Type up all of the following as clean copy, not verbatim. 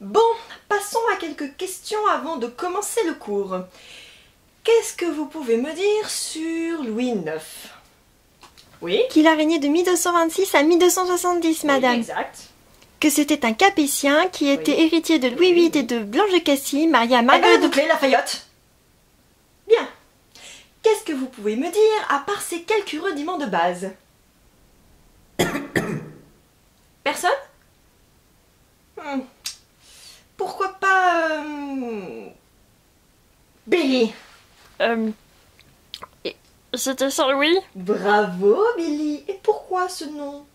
Bon, passons à quelques questions avant de commencer le cours. Qu'est-ce que vous pouvez me dire sur Louis IX? Oui? Qu'il a régné de 1226 à 1270, madame. Oui, exact. Que c'était un capétien qui était héritier de Louis VIII et de Blanche de Castille, marié à Marguerite de Lafayette. Bien. Qu'est-ce que vous pouvez me dire à part ces quelques rudiments de base? Personne? Pourquoi pas... Billy? C'était Saint Louis Bravo, Billy. Et pourquoi ce nom?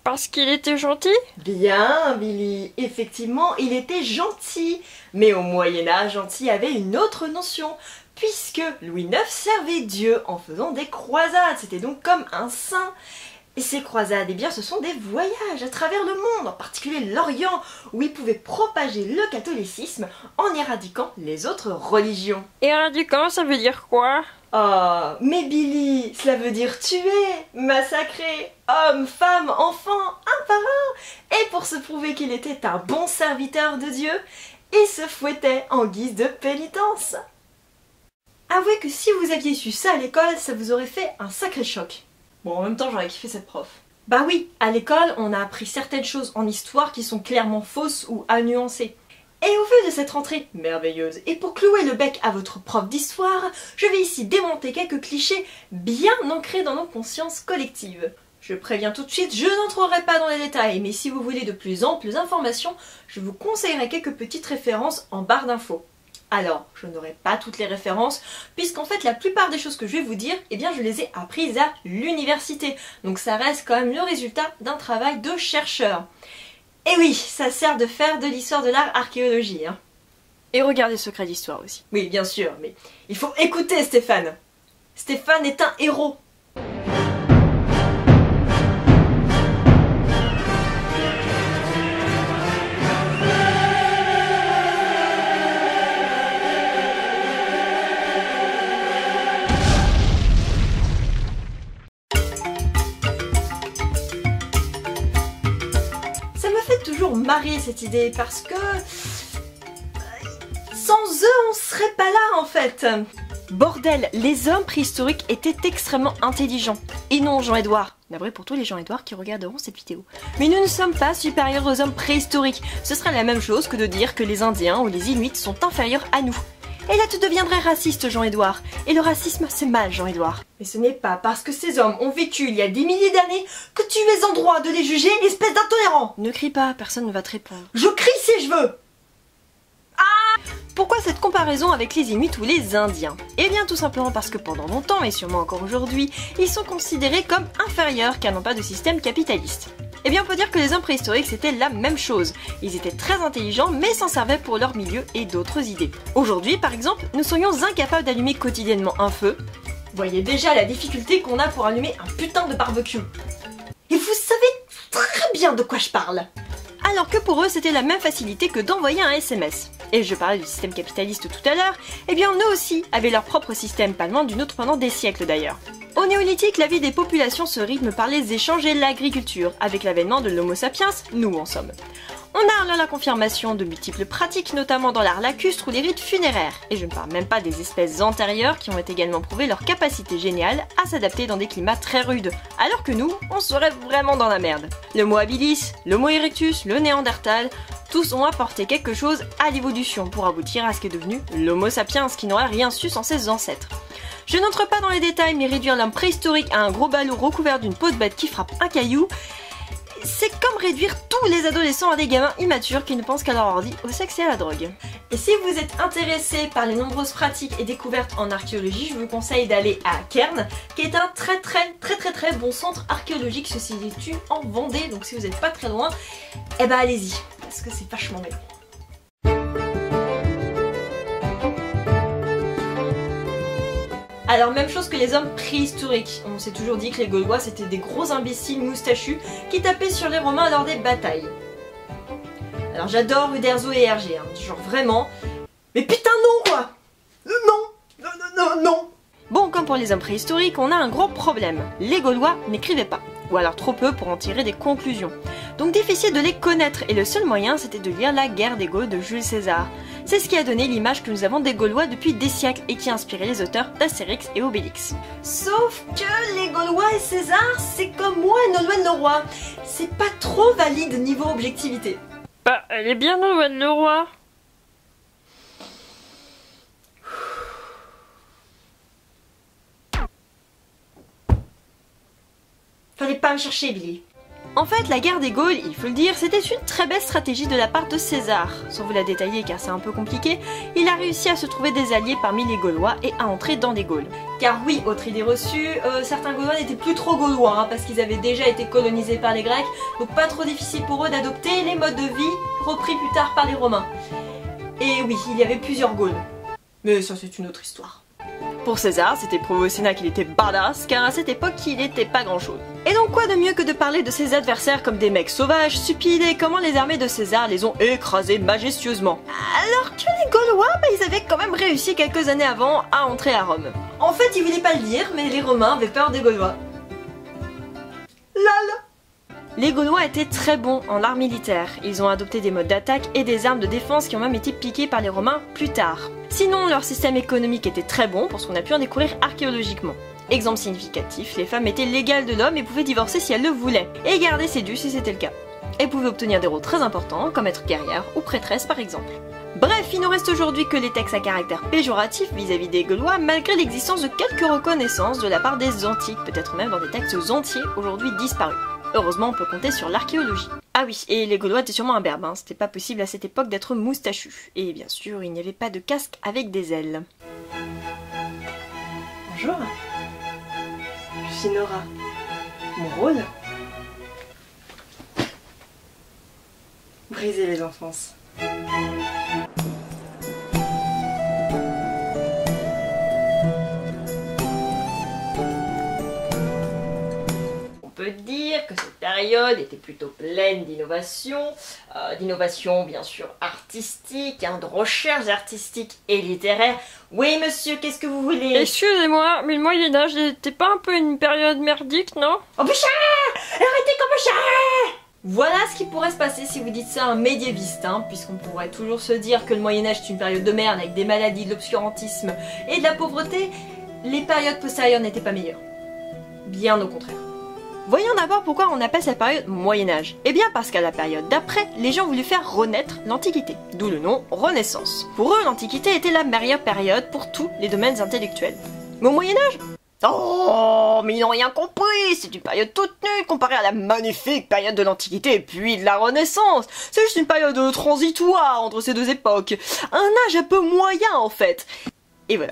parce qu'il était gentil. Bien, Billy. Effectivement, il était gentil. Mais au Moyen-Âge, gentil avait une autre notion, puisque Louis IX servait Dieu en faisant des croisades. C'était donc comme un saint. Et ces croisades, eh bien, ce sont des voyages à travers le monde, en particulier l'Orient, où il pouvait propager le catholicisme en éradiquant les autres religions. Éradiquant, ça veut dire quoi? Oh, mais Billy, cela veut dire tuer, massacrer, hommes, femmes, enfants, un par un. Et pour se prouver qu'il était un bon serviteur de Dieu, il se fouettait en guise de pénitence. Avouez que si vous aviez su ça à l'école, ça vous aurait fait un sacré choc. Bon, en même temps, j'aurais kiffé cette prof. Bah oui, à l'école, on a appris certaines choses en histoire qui sont clairement fausses ou à nuancer. Et au vu de cette rentrée merveilleuse, et pour clouer le bec à votre prof d'histoire, je vais ici démonter quelques clichés bien ancrés dans nos consciences collectives. Je préviens tout de suite, je n'entrerai pas dans les détails, mais si vous voulez de plus amples informations, je vous conseillerai quelques petites références en barre d'infos. Alors, je n'aurai pas toutes les références, puisqu'en fait la plupart des choses que je vais vous dire, eh bien je les ai apprises à l'université. Donc ça reste quand même le résultat d'un travail de chercheur. Et oui, ça sert de faire de l'histoire de l'art archéologie. Hein. Et regardez Secret d'Histoire aussi. Oui, bien sûr, mais il faut écouter Stéphane. Stéphane est un héros. Toujours marrer cette idée parce que sans eux on serait pas là en fait. Bordel, les hommes préhistoriques étaient extrêmement intelligents. Et non, Jean-Édouard. Navré pour tous les Jean-Édouard qui regarderont cette vidéo. Mais nous ne sommes pas supérieurs aux hommes préhistoriques. Ce serait la même chose que de dire que les Indiens ou les Inuits sont inférieurs à nous. Et là tu deviendrais raciste, Jean-Édouard. Et le racisme, c'est mal, Jean-Édouard. Mais ce n'est pas parce que ces hommes ont vécu il y a des milliers d'années que tu es en droit de les juger, espèce d'intolérant. Ne crie pas, personne ne va te répondre. Je crie si je veux. Pourquoi cette comparaison avec les Inuits ou les Indiens? Eh bien tout simplement parce que pendant longtemps, et sûrement encore aujourd'hui, ils sont considérés comme inférieurs car n'ont pas de système capitaliste. Eh bien on peut dire que les hommes préhistoriques c'était la même chose. Ils étaient très intelligents mais s'en servaient pour leur milieu et d'autres idées. Aujourd'hui par exemple, nous serions incapables d'allumer quotidiennement un feu. Voyez déjà la difficulté qu'on a pour allumer un putain de barbecue. Et vous savez très bien de quoi je parle. Alors que pour eux c'était la même facilité que d'envoyer un SMS. Et je parlais du système capitaliste tout à l'heure, eh bien eux aussi avaient leur propre système, pas loin du nôtre pendant des siècles d'ailleurs. Au néolithique, la vie des populations se rythme par les échanges et l'agriculture. Avec l'avènement de l'Homo sapiens, nous en sommes. On a alors la confirmation de multiples pratiques, notamment dans l'art lacustre ou les rites funéraires. Et je ne parle même pas des espèces antérieures qui ont également prouvé leur capacité géniale à s'adapter dans des climats très rudes. Alors que nous, on serait vraiment dans la merde. L'Homo habilis, l'Homo erectus, le Néandertal, tous ont apporté quelque chose à l'évolution pour aboutir à ce qu'est devenu l'Homo sapiens qui n'aurait rien su sans ses ancêtres. Je n'entre pas dans les détails, mais réduire l'homme préhistorique à un gros ballot recouvert d'une peau de bête qui frappe un caillou, c'est comme réduire tous les adolescents à des gamins immatures qui ne pensent qu'à leur ordi, au sexe et à la drogue. Et si vous êtes intéressé par les nombreuses pratiques et découvertes en archéologie, je vous conseille d'aller à Cairns, qui est un très bon centre archéologique, se situe en Vendée, donc si vous n'êtes pas très loin, eh ben allez-y, parce que c'est vachement bien. Alors même chose que les hommes préhistoriques, on s'est toujours dit que les Gaulois c'était des gros imbéciles moustachus qui tapaient sur les Romains lors des batailles. Alors j'adore Uderzo et Hergé, hein, genre vraiment, mais putain non quoi. Non. Bon, comme pour les hommes préhistoriques, on a un gros problème. Les Gaulois n'écrivaient pas. ou alors trop peu pour en tirer des conclusions. Donc difficile de les connaître, et le seul moyen c'était de lire La guerre des Gaules de Jules César. C'est ce qui a donné l'image que nous avons des Gaulois depuis des siècles et qui a inspiré les auteurs d'Astérix et Obélix. Sauf que les Gaulois et César, c'est comme moi et Nolwenn Leroy. C'est pas trop valide niveau objectivité. Bah, elle est bien Nolwenn Leroy. Fallait pas me chercher, Billy. En fait, la guerre des Gaules, il faut le dire, c'était une très belle stratégie de la part de César. Sans vous la détailler car c'est un peu compliqué, il a réussi à se trouver des alliés parmi les Gaulois et à entrer dans les Gaules. Car oui, autre idée reçue, certains Gaulois n'étaient plus trop Gaulois, hein, parce qu'ils avaient déjà été colonisés par les Grecs, donc pas trop difficile pour eux d'adopter les modes de vie repris plus tard par les Romains. Et oui, il y avait plusieurs Gaules. Mais ça c'est une autre histoire. Pour César, c'était prouvé au Sénat qu'il était badass, car à cette époque, il n'était pas grand-chose. Et donc quoi de mieux que de parler de ses adversaires comme des mecs sauvages, stupides, et comment les armées de César les ont écrasés majestueusement. Alors que les Gaulois, ils avaient quand même réussi quelques années avant à entrer à Rome. En fait, ils voulaient pas le dire, mais les Romains avaient peur des Gaulois. LOL. Les Gaulois étaient très bons en art militaire. Ils ont adopté des modes d'attaque et des armes de défense qui ont même été piquées par les Romains plus tard. Sinon, leur système économique était très bon pour ce qu'on a pu en découvrir archéologiquement. Exemple significatif, les femmes étaient l'égale de l'homme et pouvaient divorcer si elles le voulaient, et garder ses dus si c'était le cas. Elles pouvaient obtenir des rôles très importants, comme être guerrière ou prêtresse par exemple. Bref, il nous reste aujourd'hui que les textes à caractère péjoratif vis-à-vis des Gaulois, malgré l'existence de quelques reconnaissances de la part des Antiques, peut-être même dans des textes entiers aujourd'hui disparus. Heureusement, on peut compter sur l'archéologie. Ah oui, et les Gaulois étaient sûrement imberbes, hein. C'était pas possible à cette époque d'être moustachu. Et bien sûr, il n'y avait pas de casque avec des ailes. Bonjour. Je suis Nora. Mon rôle ? Briser les enfances. On peut dire que cette période était plutôt pleine d'innovations, bien sûr artistiques, de recherches artistiques et littéraires. Oui monsieur, qu'est-ce que vous voulez? Excusez-moi, mais le Moyen-Âge n'était pas un peu une période merdique, non? Oh putain! Arrêtez comme putain! Voilà ce qui pourrait se passer si vous dites ça à un médiéviste, puisqu'on pourrait toujours se dire que le Moyen-Âge est une période de merde avec des maladies, de l'obscurantisme et de la pauvreté. Les périodes postérieures n'étaient pas meilleures. Bien au contraire. Voyons d'abord pourquoi on appelle cette période Moyen-Âge. Eh bien parce qu'à la période d'après, les gens voulaient faire renaître l'Antiquité, d'où le nom Renaissance. Pour eux, l'Antiquité était la meilleure période pour tous les domaines intellectuels. Mais au Moyen-Âge, oh, mais ils n'ont rien compris, c'est une période toute nulle comparée à la magnifique période de l'Antiquité et puis de la Renaissance. C'est juste une période transitoire entre ces deux époques. Un âge un peu moyen en fait. Et voilà.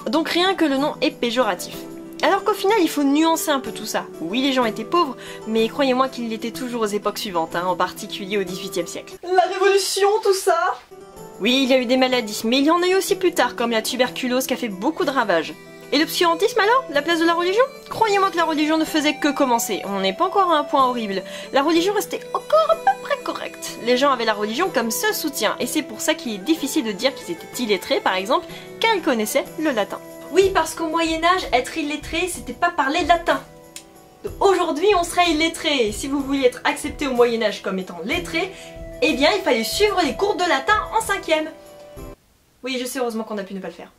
Donc rien que le nom est péjoratif. Alors qu'au final, il faut nuancer un peu tout ça. Oui, les gens étaient pauvres, mais croyez-moi qu'ils l'étaient toujours aux époques suivantes, en particulier au XVIIIe siècle. La Révolution, tout ça? Oui, il y a eu des maladies, mais il y en a eu aussi plus tard, comme la tuberculose qui a fait beaucoup de ravages. Et l'obscurantisme alors? La place de la religion? Croyez-moi que la religion ne faisait que commencer, on n'est pas encore à un point horrible. La religion restait encore à peu près correcte. Les gens avaient la religion comme seul soutien, et c'est pour ça qu'il est difficile de dire qu'ils étaient illettrés, par exemple, car ils connaissaient le latin. Oui, parce qu'au Moyen-Âge, être illettré, c'était pas parler latin. Aujourd'hui, on serait illettré. Et si vous vouliez être accepté au Moyen-Âge comme étant lettré, eh bien, il fallait suivre les cours de latin en 5e. Oui, je sais, heureusement qu'on a pu ne pas le faire.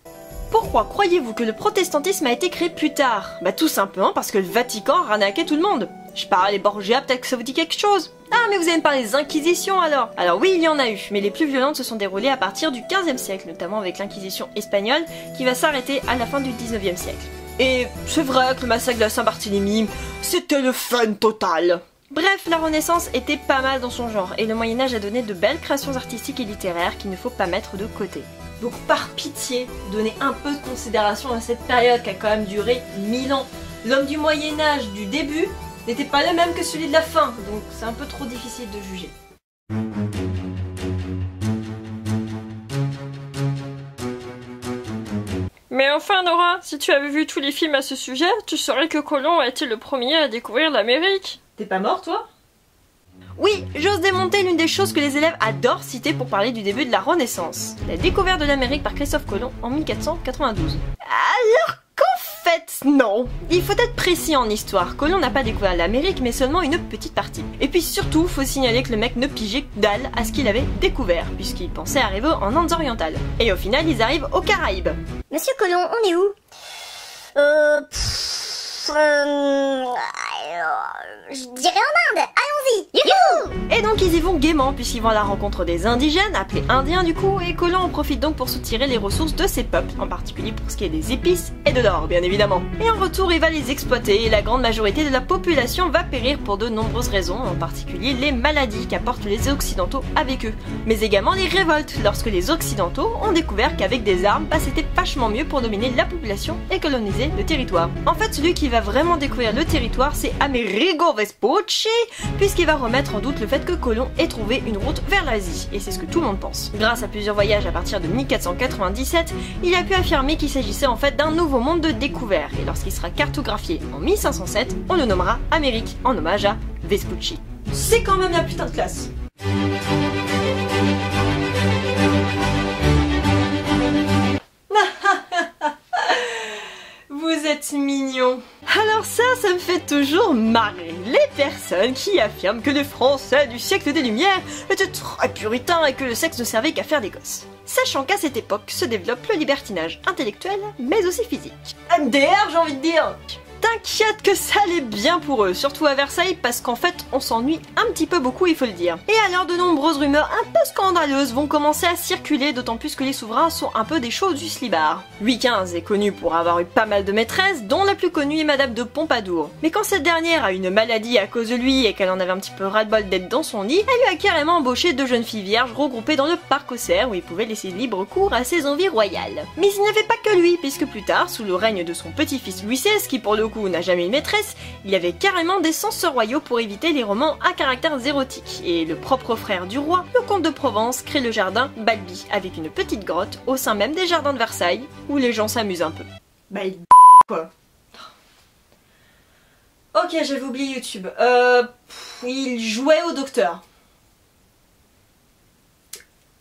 Pourquoi croyez-vous que le protestantisme a été créé plus tard? Bah tout simplement parce que le Vatican arnaquait tout le monde. Je parle des Borgia, peut-être que ça vous dit quelque chose. Ah mais vous allez me parler des Inquisitions alors? Alors oui, il y en a eu, mais les plus violentes se sont déroulées à partir du 15e siècle, notamment avec l'Inquisition espagnole, qui va s'arrêter à la fin du 19e siècle. Et c'est vrai que le massacre de la Saint-Barthélemy, c'était le fun total. Bref, la Renaissance était pas mal dans son genre, et le Moyen-Âge a donné de belles créations artistiques et littéraires qu'il ne faut pas mettre de côté. Donc par pitié, donnez un peu de considération à cette période qui a quand même duré 1000 ans. L'homme du Moyen-Âge du début n'était pas le même que celui de la fin, donc c'est un peu trop difficile de juger. Mais enfin Nora, si tu avais vu tous les films à ce sujet, tu saurais que Colomb a été le premier à découvrir l'Amérique. T'es pas mort toi? Oui, j'ose démonter l'une des choses que les élèves adorent citer pour parler du début de la Renaissance. La découverte de l'Amérique par Christophe Colomb en 1492. Alors qu'en fait, Non. Il faut être précis en histoire. Colomb n'a pas découvert l'Amérique, mais seulement une petite partie. Et puis surtout, faut signaler que le mec ne pigeait que dalle à ce qu'il avait découvert, puisqu'il pensait arriver en Indes orientales. Et au final, ils arrivent aux Caraïbes. Monsieur Colomb, on est où? Je dirais en Inde, allons-y, youhou! Et donc ils y vont gaiement, puisqu'ils vont à la rencontre des indigènes, appelés indiens du coup, et Colomb en profite donc pour soutirer les ressources de ces peuples, en particulier pour ce qui est des épices et de l'or, bien évidemment. Et en retour, il va les exploiter, et la grande majorité de la population va périr pour de nombreuses raisons, en particulier les maladies qu'apportent les Occidentaux avec eux, mais également les révoltes, lorsque les Occidentaux ont découvert qu'avec des armes, c'était vachement mieux pour dominer la population et coloniser le territoire. En fait, celui qui va vraiment découvrir le territoire, c'est Amerigo Vespucci, puisqu'il va remettre en doute le fait que Colomb ait trouvé une route vers l'Asie, et c'est ce que tout le monde pense. Grâce à plusieurs voyages à partir de 1497, il a pu affirmer qu'il s'agissait en fait d'un nouveau monde de découvert, et lorsqu'il sera cartographié en 1507, on le nommera Amérique, en hommage à Vespucci. C'est quand même la putain de classe. Vous êtes mignon. Alors ça me fait toujours marrer. Les personnes qui affirment que les Français du siècle des Lumières étaient très puritains et que le sexe ne servait qu'à faire des gosses. Sachant qu'à cette époque se développe le libertinage intellectuel, mais aussi physique. MDR, j'ai envie de dire. T'inquiète que ça allait bien pour eux, surtout à Versailles, parce qu'en fait, on s'ennuie un petit peu beaucoup, il faut le dire. Et alors, de nombreuses rumeurs un peu scandaleuses vont commencer à circuler, d'autant plus que les souverains sont un peu des choses du slibard. Louis XV est connu pour avoir eu pas mal de maîtresses, dont la plus connue est Madame de Pompadour. Mais quand cette dernière a une maladie à cause de lui et qu'elle en avait un petit peu ras-le-bol d'être dans son lit, elle lui a carrément embauché 2 jeunes filles vierges regroupées dans le parc aux cerfs où il pouvait laisser libre cours à ses envies royales. Mais il n'y avait pas que lui, puisque plus tard, sous le règne de son petit-fils Louis XVI, qui pour le coup n'a jamais une maîtresse, il avait carrément des censeurs royaux pour éviter les romans à caractère érotique. Et le propre frère du roi, le comte de Provence, crée le jardin Balby, avec une petite grotte au sein même des jardins de Versailles, où les gens s'amusent un peu. Bah il quoi. Ok, j'avais oublié YouTube. Il jouait au docteur.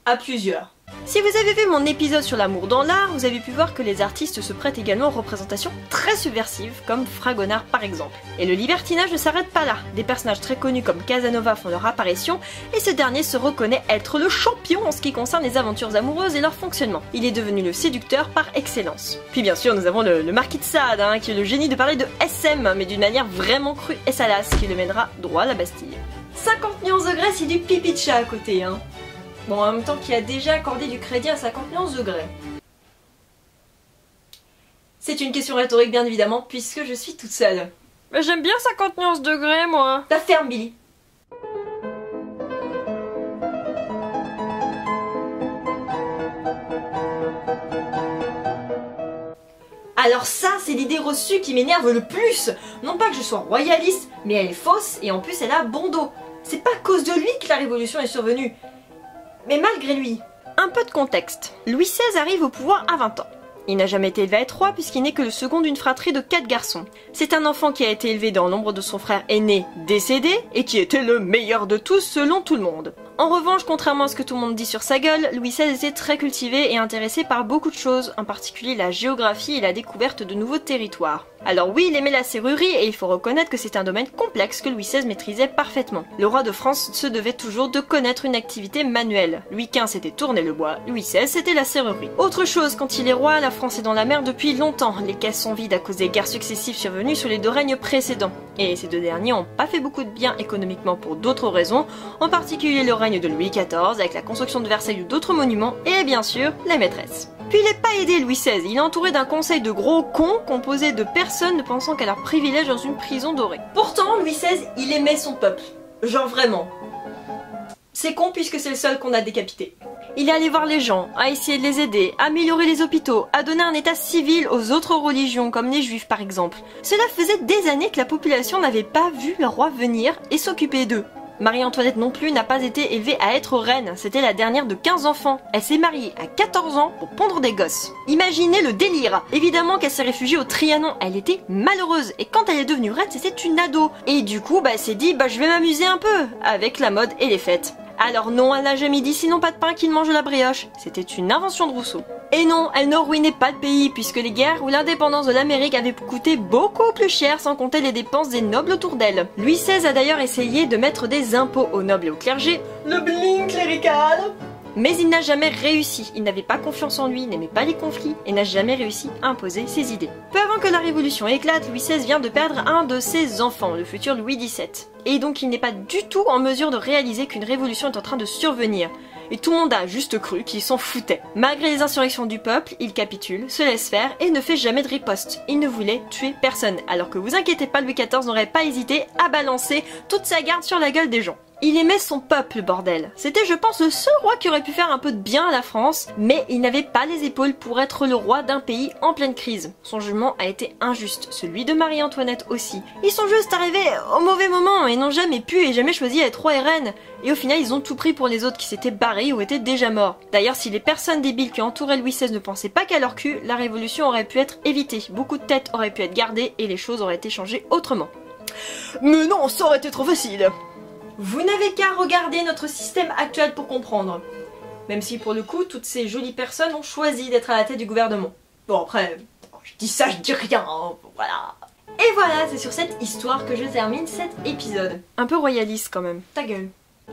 À plusieurs. Si vous avez vu mon épisode sur l'amour dans l'art, vous avez pu voir que les artistes se prêtent également aux représentations très subversives, comme Fragonard par exemple. Et le libertinage ne s'arrête pas là. Des personnages très connus comme Casanova font leur apparition, et ce dernier se reconnaît être le champion en ce qui concerne les aventures amoureuses et leur fonctionnement. Il est devenu le séducteur par excellence. Puis bien sûr, nous avons le marquis de Sade, qui est le génie de parler de SM, mais d'une manière vraiment crue et salace, qui le mènera droit à la Bastille. 50 nuances degrés, c'est du pipi de chat à côté, hein. Bon, en même temps qu'il a déjà accordé du crédit à 50 nuances degrés. C'est une question rhétorique, bien évidemment, puisque je suis toute seule. Mais j'aime bien 50 nuances degrés, moi. Ta ferme, Billy. Alors ça, c'est l'idée reçue qui m'énerve le plus. Non pas que je sois royaliste, mais elle est fausse et en plus elle a bon dos. C'est pas à cause de lui que la révolution est survenue. Mais malgré lui. Un peu de contexte. Louis XVI arrive au pouvoir à 20 ans. Il n'a jamais été élevé à être roi puisqu'il n'est que le second d'une fratrie de 4 garçons. C'est un enfant qui a été élevé dans l'ombre de son frère aîné décédé et qui était le meilleur de tous selon tout le monde. En revanche, contrairement à ce que tout le monde dit sur sa gueule, Louis XVI était très cultivé et intéressé par beaucoup de choses, en particulier la géographie et la découverte de nouveaux territoires. Alors oui, il aimait la serrurerie et il faut reconnaître que c'est un domaine complexe que Louis XVI maîtrisait parfaitement. Le roi de France se devait toujours de connaître une activité manuelle. Louis XV c'était tourner le bois, Louis XVI c'était la serrurerie. Autre chose, quand il est roi, la France est dans la mer depuis longtemps. Les caisses sont vides à cause des guerres successives survenues sur les 2 règnes précédents. Et ces 2 derniers n'ont pas fait beaucoup de bien économiquement pour d'autres raisons, en particulier le règne de Louis XIV avec la construction de Versailles ou d'autres monuments, et bien sûr, les maîtresses. Puis il n'est pas aidé Louis XVI, il est entouré d'un conseil de gros cons composé de personnes ne pensant qu'à leur privilège dans une prison dorée. Pourtant, Louis XVI, il aimait son peuple. Genre vraiment. C'est con puisque c'est le seul qu'on a décapité. Il est allé voir les gens, à essayer de les aider, à améliorer les hôpitaux, à donner un état civil aux autres religions, comme les juifs par exemple. Cela faisait des années que la population n'avait pas vu le roi venir et s'occuper d'eux. Marie-Antoinette non plus n'a pas été élevée à être reine, c'était la dernière de 15 enfants. Elle s'est mariée à 14 ans pour pondre des gosses. Imaginez le délire. Évidemment qu'elle s'est réfugiée au Trianon, elle était malheureuse, et quand elle est devenue reine, c'était une ado. Et du coup, elle s'est dit, je vais m'amuser un peu, avec la mode et les fêtes. Alors non, elle n'a jamais dit sinon pas de pain qu'il mange de la brioche. C'était une invention de Rousseau. Et non, elle ne ruinait pas le pays puisque les guerres ou l'indépendance de l'Amérique avaient coûté beaucoup plus cher sans compter les dépenses des nobles autour d'elle. Louis XVI a d'ailleurs essayé de mettre des impôts aux nobles et au clergé, Le bling clérical. mais il n'a jamais réussi. Il n'avait pas confiance en lui, n'aimait pas les conflits et n'a jamais réussi à imposer ses idées. Peu avant que la Révolution éclate, Louis XVI vient de perdre un de ses enfants, le futur Louis XVII. Et donc il n'est pas du tout en mesure de réaliser qu'une révolution est en train de survenir. Et tout le monde a juste cru qu'il s'en foutait. Malgré les insurrections du peuple, il capitule, se laisse faire et ne fait jamais de riposte. Il ne voulait tuer personne, alors que vous inquiétez pas, Louis XIV n'aurait pas hésité à balancer toute sa garde sur la gueule des gens. Il aimait son peuple, bordel. C'était, je pense, le seul roi qui aurait pu faire un peu de bien à la France, mais il n'avait pas les épaules pour être le roi d'un pays en pleine crise. Son jugement a été injuste, celui de Marie-Antoinette aussi. Ils sont juste arrivés au mauvais moment et n'ont jamais pu et jamais choisi à être roi et reine. Et au final, ils ont tout pris pour les autres qui s'étaient barrés ou étaient déjà morts. D'ailleurs, si les personnes débiles qui entouraient Louis XVI ne pensaient pas qu'à leur cul, la révolution aurait pu être évitée. Beaucoup de têtes auraient pu être gardées et les choses auraient été changées autrement. Mais non, ça aurait été trop facile. Vous n'avez qu'à regarder notre système actuel pour comprendre. Même si pour le coup, toutes ces jolies personnes ont choisi d'être à la tête du gouvernement. Bon après, je dis ça, je dis rien, hein, voilà. Et voilà, c'est sur cette histoire que je termine cet épisode. Un peu royaliste quand même. Ta gueule.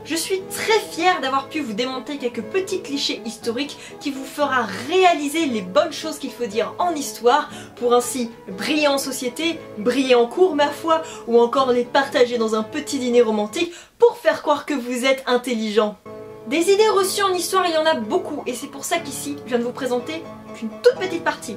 Je suis très fière d'avoir pu vous démonter quelques petits clichés historiques qui vous fera réaliser les bonnes choses qu'il faut dire en histoire pour ainsi briller en société, briller en cours ma foi, ou encore les partager dans un petit dîner romantique pour faire croire que vous êtes intelligent. Des idées reçues en histoire, il y en a beaucoup et c'est pour ça qu'ici, je viens de vous présenter qu'une toute petite partie.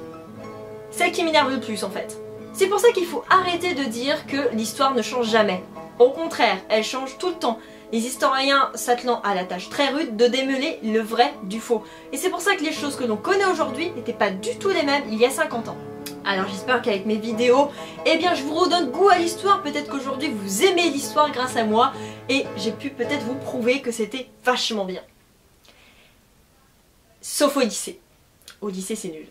Celle qui m'énerve le plus en fait. C'est pour ça qu'il faut arrêter de dire que l'histoire ne change jamais. Au contraire, elle change tout le temps. Les historiens s'attelant à la tâche très rude de démêler le vrai du faux. Et c'est pour ça que les choses que l'on connaît aujourd'hui n'étaient pas du tout les mêmes il y a 50 ans. Alors j'espère qu'avec mes vidéos, eh bien je vous redonne goût à l'histoire. Peut-être qu'aujourd'hui vous aimez l'histoire grâce à moi et j'ai pu peut-être vous prouver que c'était vachement bien. Sauf au lycée. Au lycée c'est nul.